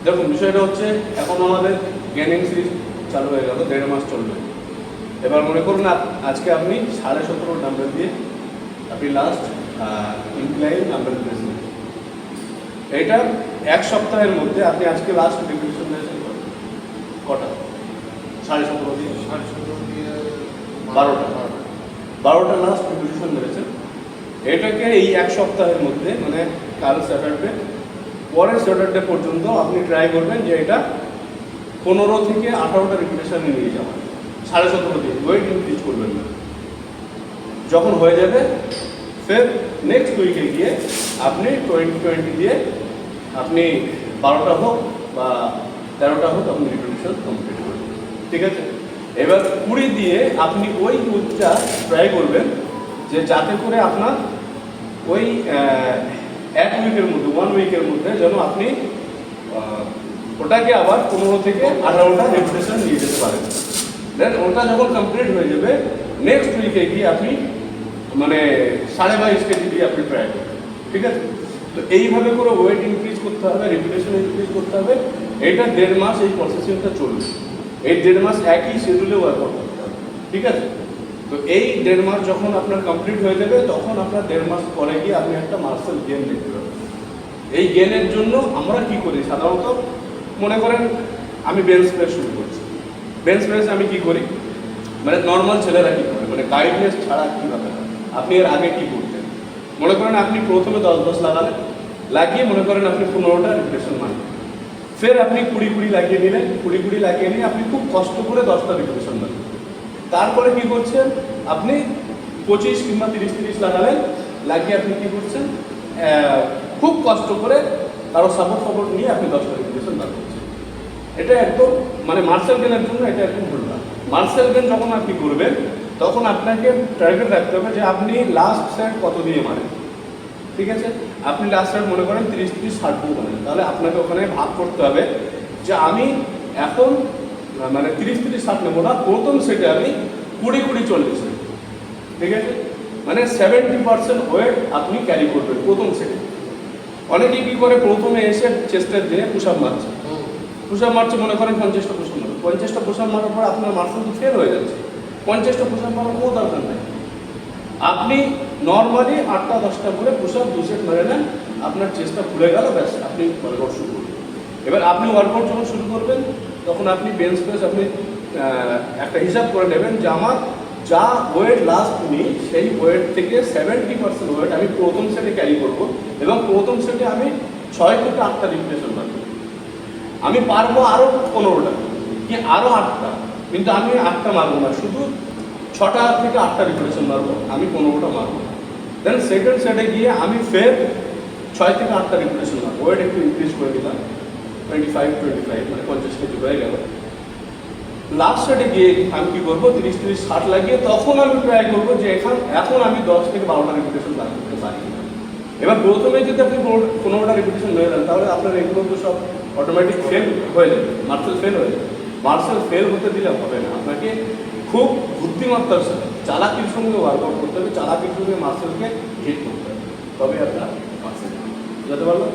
দেখুন বিষয়টা হচ্ছে এখন আমাদের গেনিং সিরিজ চালু হয়ে গেল, 1.5 মাস চলবে। এবার মনে করুন আজকে আপনি 17.5 ডাম্বেল দিয়ে আপনি লাস্ট ইনক্লাইন ডাম্বেল প্রেস নেবেন। এইটা 1 সপ্তাহের মধ্যে আপনি আজকে লাস্ট রিপিটিশন দিয়েছেন কটা? 17.5 দিয়ে 12টা লাস্ট রিপিটিশন মেরেছেন। এটাকে এই 1 সপ্তাহের মধ্যে মানে কাল স্যাটারডে পরের স্যাটারডে পর্যন্ত আপনি ট্রাই করবেন যে এটা 15 থেকে 18টা রিপিটিশনে নিয়ে যাওয়া, 17.5 দিয়ে ওয়েট ইনক্রিজ করবেন না। যখন হয়ে যাবে ফের নেক্সট উইকে গিয়ে আপনি 20 দিয়ে আপনি 12টা হোক বা 13টা হোক আপনি রিপিটিশন কমপ্লিট করবেন, ঠিক আছে? এবার 20 দিয়ে আপনি ওই উইকটা ট্রাই করবেন যে যাতে করে আপনার ওই 1 উইকের মধ্যে 1 উইকের মধ্যে যেন আপনি ওটাকে আবার 15 থেকে 18টা রিপিটিশন নিয়ে যেতে পারেন। দেন ওটা যখন কমপ্লিট হয়ে যাবে নেক্সট উইকে গিয়ে আপনি মানে 22.5 কেজি দিয়ে আপনি ট্রাই করবেন, ঠিক আছে? তো এইভাবে করে ওয়েট ইনক্রিজ করতে হবে, রিপিটেশন ইনক্রিজ করতে হবে। এটা 1.5 মাস এই প্রসেসিংটা চলবে। এই 1.5 মাস একই শিডিউলে ওয়ার্কআউট করতে হবে, ঠিক আছে? তো এই 1.5 মাস যখন আপনার কমপ্লিট হয়ে যাবে তখন আপনার 1.5 মাস পরে গিয়ে আপনি একটা মাসেল গেন দেখতে পাবেন। এই গেনের জন্য আমরা কি করি সাধারণত, মনে করেন আমি বেঞ্চ প্রেস শুরু করছি। বেঞ্চ প্রেস আমি কি করি মানে নর্মাল ছেলেরা কী করে মানে গাইডনেস ছাড়া কীভাবে আপনি এর আগে কী করতেন? মনে করেন আপনি প্রথমে 10 লাগালেন, লাগিয়ে মনে করেন আপনি 15টা রিপিটেশন মারলেন। ফের আপনি 20 লাগিয়ে নিলেন, 20 লাগিয়ে নিয়ে আপনি খুব কষ্ট করে 10টা রিপিটেশন মারলেন। তারপরে কি করছেন আপনি 25 কিংবা 30 লাগালেন, লাগিয়ে আপনি কি করছেন খুব কষ্ট করে কারো সাপোর্ট নিয়ে আপনি 10টা রিপিটেশন বার করছেন। এটা একদম মানে মার্সেল গেনের জন্য এটা একদম ভুল না। মার্সেল গেন যখন আপনি করবেন তখন আপনাকে টার্গেট রাখতে হবে যে আপনি লাস্ট সেট কত দিয়ে মারেন, ঠিক আছে? আপনি লাস্ট সেট মনে করেন 30-60 দিয়ে মারেন, তাহলে আপনাকে ওখানে ভাগ করতে হবে যে আমি এখন মানে 30-60 নেবো না, প্রথম সেটে আমি 20-40 নেব, ঠিক আছে? মানে 70% ওয়েট আপনি ক্যারি করবেন প্রথম সেটে। অনেকেই কী করে প্রথমে এসে চেস্টের দিয়ে পুশ আপ মারছে, মনে করেন 50টা পুশ আপ মারো, 50টা পুশ আপ মারার পর আপনার মার্সেল তো ফেল হয়ে যাচ্ছে। 50টা পুশ আপ মারার কোনো দরকার নেই। আপনি নর্মালি 8টা-10টা করে পুশ আপ 2 সেট মেরে নেন, আপনার চেস্টটা খুলে গেল, ব্যাস আপনি ওয়ার্কআউট শুরু করবেন। এবার আপনি ওয়ার্কআউট যখন শুরু করবেন তখন আপনি বেঞ্চ প্রেস আপনি একটা হিসাব করে নেবেন যে আমার যা ওয়েট লাস্ট নিই সেই ওয়েট থেকে 70% ওয়েট আমি প্রথম সেটে ক্যারি করব এবং প্রথম সেটে আমি 6 থেকে 8টা রিপিটেশন মারব। আমি পারবো আরও 15টা কি আরও 8টা, কিন্তু আমি 8টা মারবো না, শুধু 6টা থেকে 8টা রিপিটেশন মারবো, আমি 15টা মারবো। দেন সেকেন্ড সেটে গিয়ে আমি ফের 6 থেকে 8টা রিপিটেশন মারবো, ওয়েট একটু ইনক্রিজ করে দিলাম 25 মানে 50 কেজি হয়ে গেল। লাস্ট সেটে গিয়ে আমি কী করবো 30-60 লাগিয়ে তখন আমি ট্রাই করবো যে এখন আমি 10 থেকে 12টা রিপিটেশন বার করতে পারি। এবার প্রথমে যদি আপনি 15টা রিপিটেশন হয়ে যান তাহলে আপনার এগুলো তো সব অটোমেটিক ফেল হয়ে যাবে, মার্সেল ফেল হয়ে যাবে। মার্সেল ফেল হতে দিলে হবে না, আপনাকে খুব বুদ্ধিমত্তার সাথে চালাকির সঙ্গে ওয়ার্কআউট করতে হবে, চালাকির সঙ্গে মার্সেলকে হিট করতে হবে, তবে আপনার মার্সেল বুঝতে পারলো।